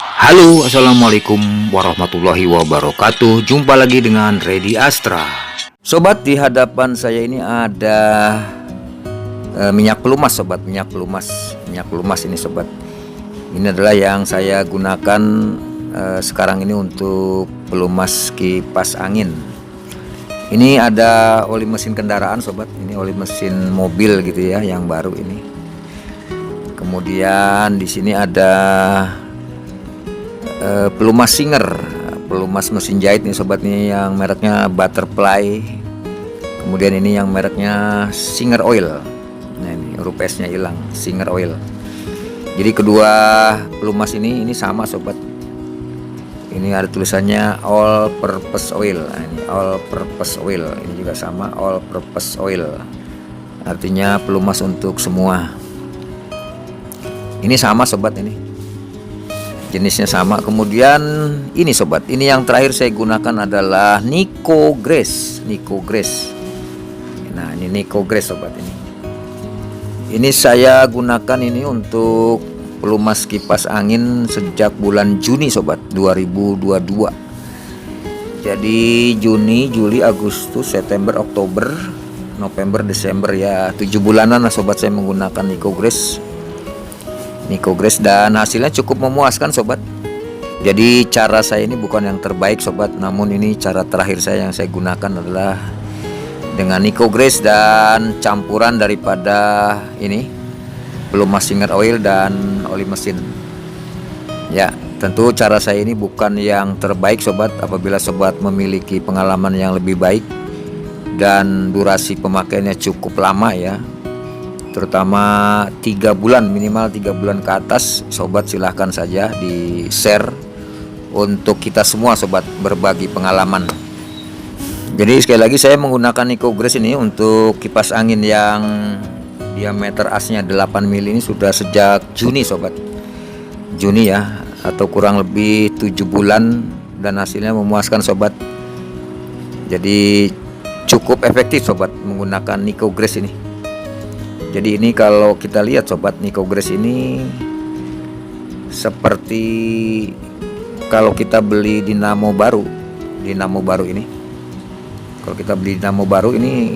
Halo, assalamualaikum warahmatullahi wabarakatuh. Jumpa lagi dengan Redi Astra. Sobat, di hadapan saya ini ada minyak pelumas, sobat. Minyak pelumas ini, sobat. Ini adalah yang saya gunakan sekarang ini untuk pelumas kipas angin. Ini ada oli mesin kendaraan, sobat. Ini oli mesin mobil gitu ya, yang baru ini. Kemudian di sini ada pelumas Singer, pelumas mesin jahit nih, sobat, nih yang mereknya Butterfly. Kemudian ini yang mereknya Singer Oil. Nah, ini huruf S-nya hilang, Singer Oil. Jadi kedua pelumas ini sama, sobat. Ini ada tulisannya All Purpose Oil. Nah, ini All Purpose Oil. Ini juga sama, All Purpose Oil. Artinya pelumas untuk semua. Ini sama, sobat, ini jenisnya sama. Kemudian ini, sobat, ini yang terakhir saya gunakan adalah Nico Grace. Nah, ini Nico Grace, sobat. Ini saya gunakan ini untuk pelumas kipas angin sejak bulan Juni, sobat, 2022. Jadi Juni, Juli, Agustus, September, Oktober, November, Desember, ya 7 bulanan lah, sobat, saya menggunakan Nico Grace, dan hasilnya cukup memuaskan, sobat. Jadi cara saya ini bukan yang terbaik, sobat, namun ini cara terakhir saya yang saya gunakan adalah dengan Nico Grace dan campuran daripada ini pelumas Singer Oil dan oli mesin. Ya, tentu cara saya ini bukan yang terbaik, sobat. Apabila sobat memiliki pengalaman yang lebih baik dan durasi pemakaiannya cukup lama, ya, terutama 3 bulan, minimal 3 bulan ke atas, sobat, silahkan saja di share untuk kita semua, sobat, berbagi pengalaman. Jadi sekali lagi saya menggunakan Nico Grace ini untuk kipas angin yang diameter asnya 8 mili ini sudah sejak Juni, sobat. Juni, ya, atau kurang lebih 7 bulan, dan hasilnya memuaskan, sobat. Jadi cukup efektif, sobat, menggunakan Nico Grace ini. Jadi ini kalau kita lihat, sobat, Nico Grace ini seperti kalau kita beli dinamo baru ini. Kalau kita beli dinamo baru ini,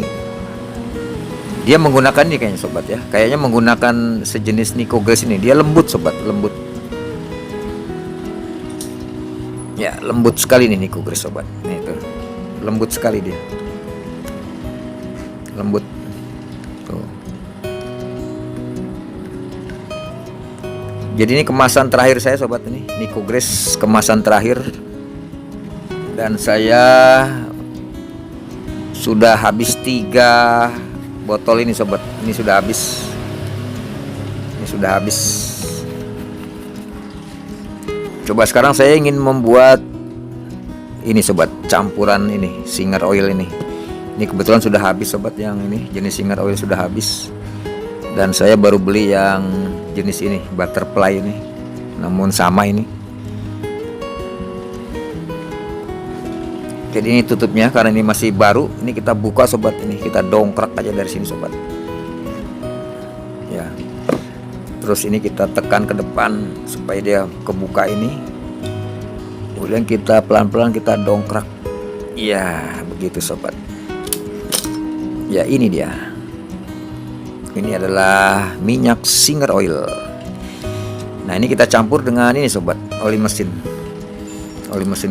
dia menggunakan ini kayaknya, sobat, ya. Kayaknya menggunakan sejenis Nico Grace ini. Dia lembut, sobat, lembut. Ya, lembut sekali nih Nico Grace, sobat. Nih, tuh. Lembut sekali dia. Lembut. Tuh. Jadi ini kemasan terakhir saya, sobat, ini Nico Grace kemasan terakhir, dan saya sudah habis 3 botol ini, sobat. Ini sudah habis. Coba sekarang saya ingin membuat ini, sobat, campuran ini Singer Oil ini. Ini kebetulan sudah habis, sobat, yang ini jenis Singer Oil sudah habis. Dan saya baru beli yang jenis ini, Butterfly ini, namun sama ini. Jadi ini tutupnya, karena ini masih baru. Ini kita buka, sobat, ini kita dongkrak aja dari sini, sobat. Ya. Terus ini kita tekan ke depan supaya dia kebuka ini. Kemudian kita pelan-pelan kita dongkrak. Ya, begitu, sobat. Ya, ini dia. Ini adalah minyak Singer Oil. Nah, ini kita campur dengan ini, sobat, oli mesin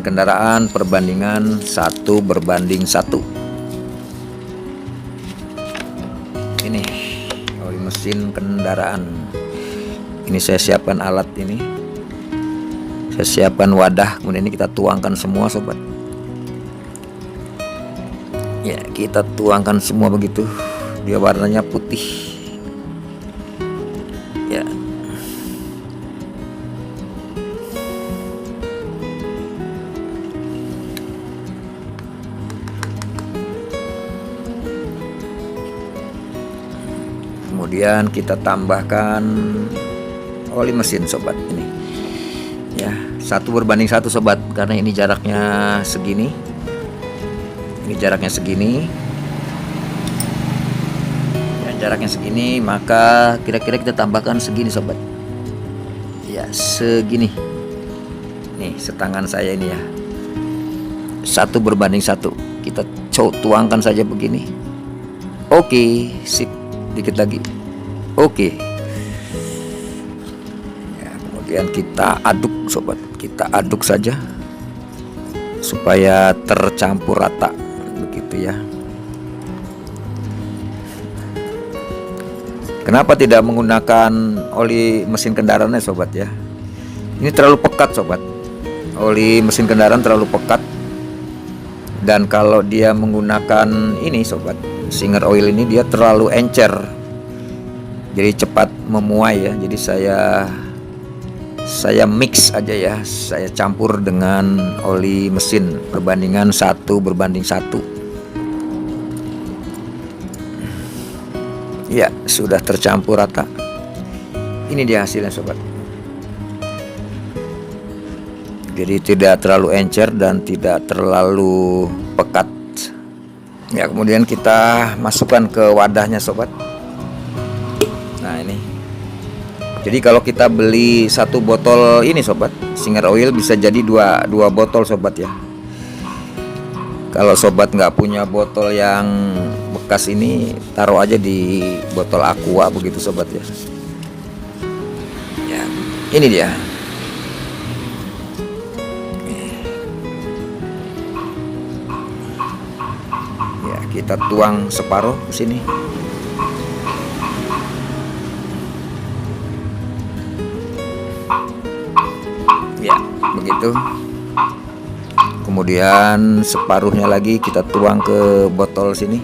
kendaraan perbandingan 1:1. Ini oli mesin kendaraan. Ini saya siapkan alat ini. Saya siapkan wadah, kemudian ini kita tuangkan semua, sobat. Ya, kita tuangkan semua begitu. Dia warnanya putih. Ya. Kemudian kita tambahkan oli mesin, sobat, ini. Ya, 1:1, sobat, karena ini jaraknya segini. Ini jaraknya segini. Jaraknya segini, maka kira-kira kita tambahkan segini, sobat. Ya, segini. nih setangan saya ini ya, 1:1. Kita tuangkan saja begini. Oke, sip. Dikit lagi. Oke. Ya, kemudian kita aduk sobat, kita aduk saja supaya tercampur rata begitu ya. Kenapa tidak menggunakan oli mesin kendaraannya sobat ya? Ini terlalu pekat sobat. Oli mesin kendaraan terlalu pekat. Dan kalau dia menggunakan ini sobat, Singer Oil ini dia terlalu encer. Jadi cepat memuai ya. Jadi saya mix aja ya. Saya campur dengan oli mesin perbandingan 1:1. Ya, sudah tercampur rata. Ini dia hasilnya sobat. Jadi tidak terlalu encer dan tidak terlalu pekat. Ya, kemudian kita masukkan ke wadahnya sobat. Nah ini. Jadi kalau kita beli 1 botol ini sobat, Singer Oil bisa jadi dua botol sobat ya. Kalau sobat nggak punya botol yang bekas ini, taruh aja di botol aqua begitu sobat ya. Ya, ini dia. Ya, kita tuang separuh ke sini. Ya, begitu. Kemudian separuhnya lagi kita tuang ke botol sini.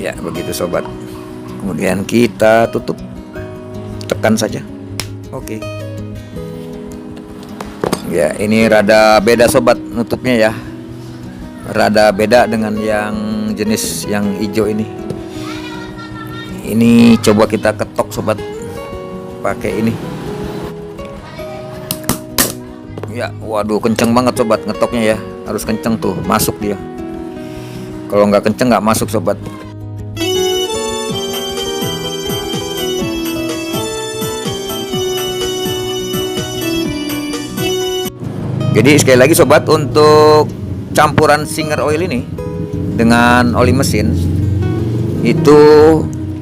Ya, begitu sobat. Kemudian kita tutup. Tekan saja. Oke. Ya, ini rada beda sobat nutupnya ya. Rada beda dengan yang jenis yang hijau ini. Ini coba kita ketok sobat pakai ini. Ya, waduh kenceng banget sobat ngetoknya ya. Harus kenceng tuh, masuk dia. Kalau nggak kenceng nggak masuk sobat. Jadi sekali lagi sobat, untuk campuran Singer Oil ini dengan oli mesin itu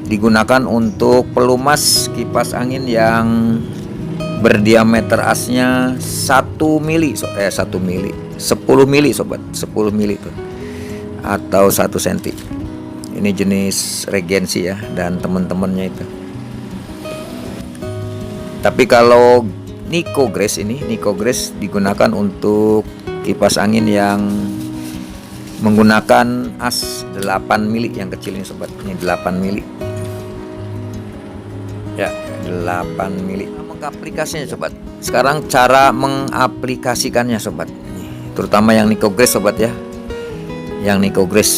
digunakan untuk pelumas kipas angin yang berdiameter asnya 1 mili, 10 mili sobat, 10 mili tuh, atau 1 cm. Ini jenis Regency ya dan teman-temannya itu. Tapi kalau Nicogress digunakan untuk kipas angin yang menggunakan as 8 mili yang kecil ini sobat. Ini 8 mili. Ya, 8 mili. Aplikasinya sobat. Sekarang cara mengaplikasikannya sobat. Terutama yang Nicogress sobat ya. Yang Nicogress.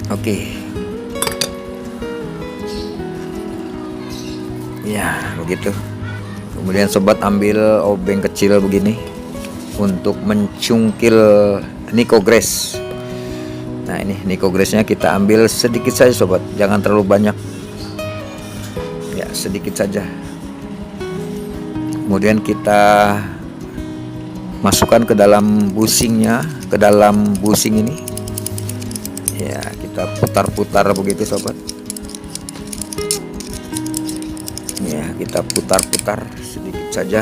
Oke. Ya, begitu. Kemudian sobat ambil obeng kecil begini untuk mencungkil Nicogress. Nah, ini Nicogressnya kita ambil sedikit saja sobat, jangan terlalu banyak. Ya, sedikit saja. Kemudian kita masukkan ke dalam busingnya, ke dalam busing ini. Ya, kita putar-putar begitu sobat. Ya, kita putar-putar sedikit saja.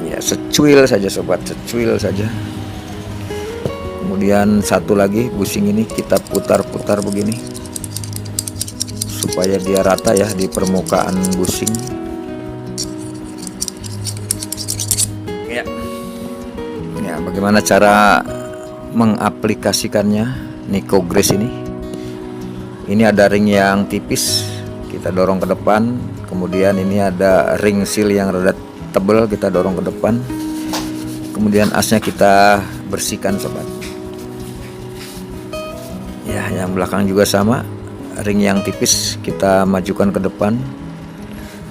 Ya, secuil saja sobat, secuil saja. Kemudian satu lagi busing ini kita putar-putar begini supaya dia rata ya di permukaan busing. Ya. Ya, bagaimana cara mengaplikasikannya Nicogress ini? Ini ada ring yang tipis, kita dorong ke depan. Kemudian ini ada ring seal yang rada tebal, kita dorong ke depan. Kemudian asnya kita bersihkan sobat. Ya, yang belakang juga sama, ring yang tipis kita majukan ke depan,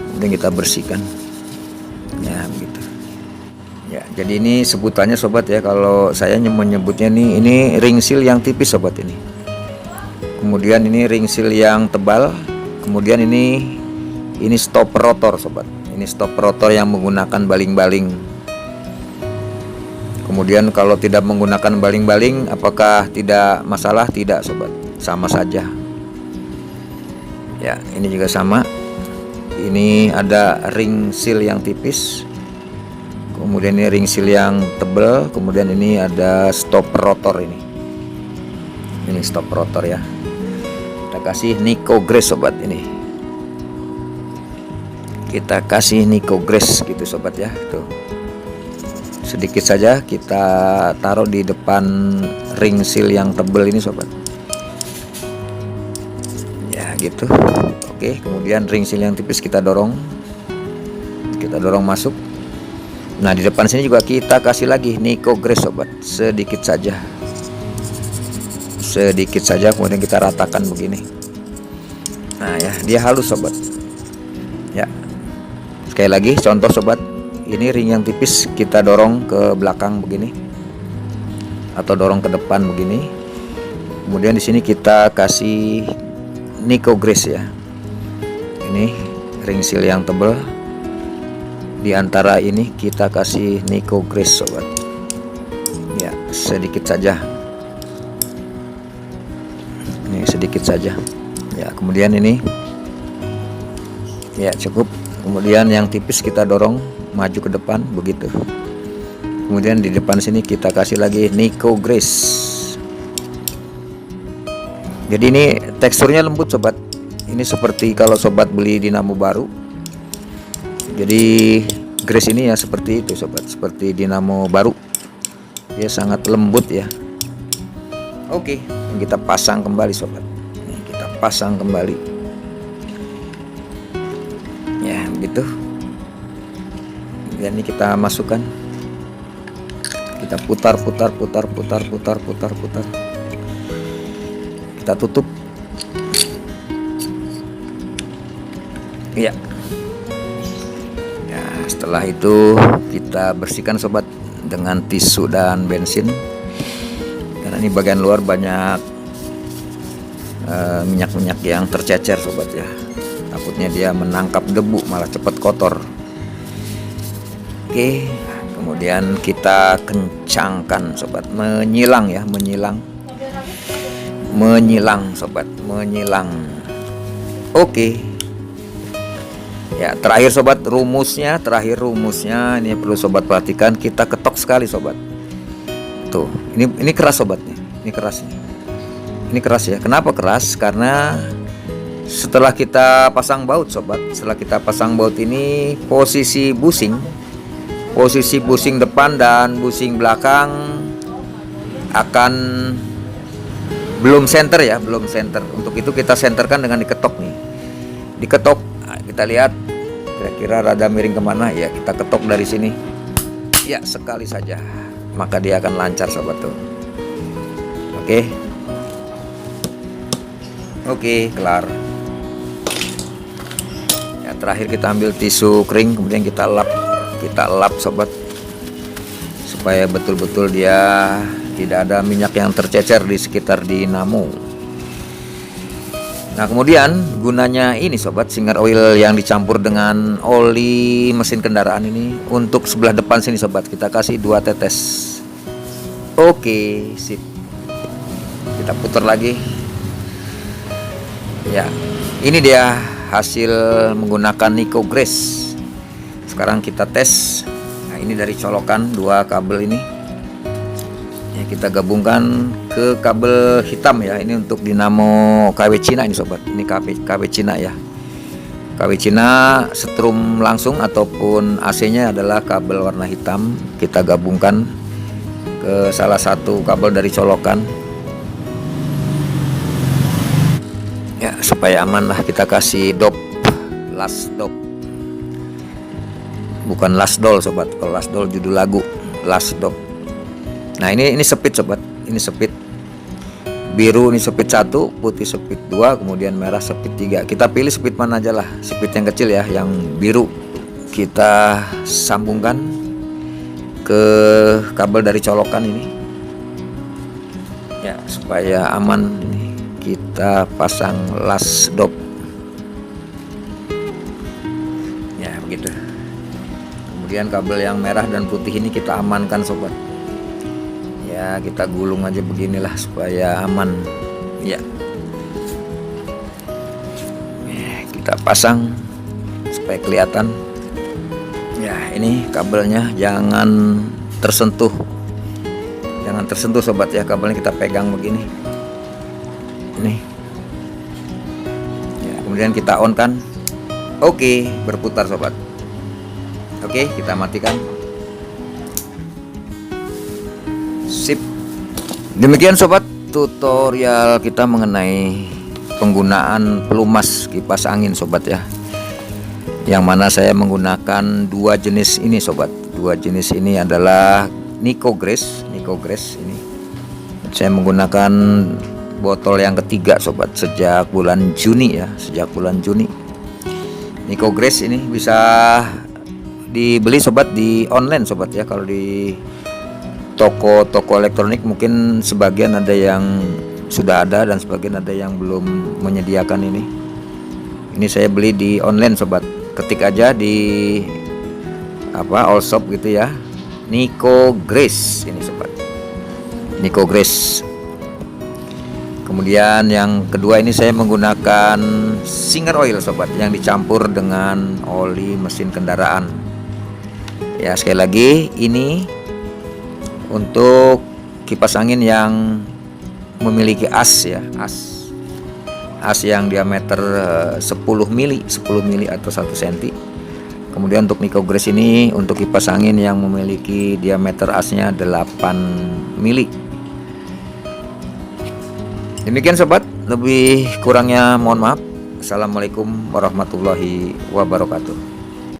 kemudian kita bersihkan ya begitu ya. Jadi ini sebutannya sobat ya, kalau saya menyebutnya nih, ini ring seal yang tipis sobat ini, kemudian ini ring seal yang tebal, kemudian ini stopper rotor sobat, ini stopper rotor yang menggunakan baling-baling. Kemudian kalau tidak menggunakan baling-baling, apakah tidak masalah? Tidak sobat, sama saja ya. Ini juga sama, ini ada ring seal yang tipis, kemudian ini ring seal yang tebal, kemudian ini ada stopper rotor, ini stopper rotor ya. Kita kasih Nicogress sobat, ini kita kasih Nicogress gitu sobat ya. Tuh sedikit saja kita taruh di depan ring seal yang tebal ini sobat ya gitu. Oke, kemudian ring seal yang tipis kita dorong masuk. Nah di depan sini juga kita kasih lagi Nicogress sobat, sedikit saja, kemudian kita ratakan begini. Nah ya, dia halus sobat ya. Sekali lagi contoh sobat, ini ring yang tipis kita dorong ke belakang begini atau dorong ke depan begini. Kemudian di sini kita kasih Nicogress ya. Ini ring seal yang tebal. Di antara ini kita kasih Nicogress sobat. Ya, sedikit saja. Ini sedikit saja. Ya, kemudian ini ya cukup. Kemudian yang tipis kita dorong maju ke depan begitu. Kemudian di depan sini kita kasih lagi Nicogress. Jadi ini teksturnya lembut sobat. Ini seperti kalau sobat beli dinamo baru. Jadi Grace ini ya seperti itu sobat, seperti dinamo baru. Dia sangat lembut ya. Oke, kita pasang kembali sobat. Ini kita pasang kembali. Ya, begitu. Dan ini kita masukkan, kita putar, kita tutup ya. Setelah itu kita bersihkan sobat dengan tisu dan bensin, karena ini bagian luar banyak minyak-minyak yang tercecer sobat ya, takutnya dia menangkap debu malah cepat kotor. Oke, kemudian kita kencangkan sobat, menyilang ya, menyilang sobat, menyilang. Oke ya, terakhir sobat, rumusnya ini perlu sobat perhatikan, kita ketok sekali sobat. Tuh, ini keras sobatnya, ini keras ya. Kenapa keras? Karena setelah kita pasang baut sobat, ini posisi busing depan dan busing belakang akan belum center ya, belum center. Untuk itu kita senterkan dengan diketok nih, diketok. Nah, kita lihat kira-kira rada miring kemana ya, kita ketok dari sini ya, sekali saja, maka dia akan lancar sobat tuh. Oke, kelar ya. Terakhir kita ambil tisu kering, kemudian kita lap sobat, supaya betul-betul dia tidak ada minyak yang tercecer di sekitar dinamo. Nah kemudian gunanya ini sobat, Singer oil yang dicampur dengan oli mesin kendaraan ini, untuk sebelah depan sini sobat kita kasih 2 tetes. Oke, sip. Kita putar lagi ya. Ini dia hasil menggunakan Nicogress. Sekarang kita tes. Nah ini dari colokan 2 kabel ini ya, kita gabungkan ke kabel hitam ya. Ini untuk dinamo KW Cina ini sobat, ini KW Cina ya, KW Cina setrum langsung ataupun AC nya adalah kabel warna hitam. Kita gabungkan ke salah satu kabel dari colokan ya, supaya aman lah. Kita kasih dop, last dop, bukan last doll sobat. Kalau last doll judul lagu, last dop. Nah ini speed sobat, ini speed biru ini speed 1, putih speed 2, kemudian merah speed 3. Kita pilih speed mana aja lah, speed yang kecil ya, yang biru. Kita sambungkan ke kabel dari colokan ini ya, supaya aman. Kita pasang las dop ya, begitu. Kemudian kabel yang merah dan putih ini kita amankan sobat ya, kita gulung aja beginilah supaya aman ya. Kita pasang supaya kelihatan ya. Ini kabelnya jangan tersentuh sobat ya, kabelnya kita pegang begini ini ya, kemudian kita on kan. Oke, berputar sobat. Oke, kita matikan. Sip. Demikian sobat tutorial kita mengenai penggunaan pelumas kipas angin sobat ya, yang mana saya menggunakan dua jenis ini sobat. Dua jenis ini adalah Nico Grace ini. Saya menggunakan botol yang ketiga sobat sejak bulan Juni ya, Nico Grace ini bisa dibeli sobat di online sobat ya. Kalau di toko-toko elektronik mungkin sebagian ada yang sudah ada dan sebagian ada yang belum menyediakan ini. Ini saya beli di online sobat. Ketik aja di all shop gitu ya, Nico Grace ini sobat, Nico Grace. Kemudian yang kedua ini saya menggunakan Singer Oil sobat, yang dicampur dengan oli mesin kendaraan ya. Sekali lagi, ini untuk kipas angin yang memiliki as ya, as yang diameter 10 mili atau 1 cm. Kemudian untuk Nico Grace ini untuk kipas angin yang memiliki diameter asnya 8 mili. Demikian sobat, lebih kurangnya mohon maaf. Assalamualaikum warahmatullahi wabarakatuh.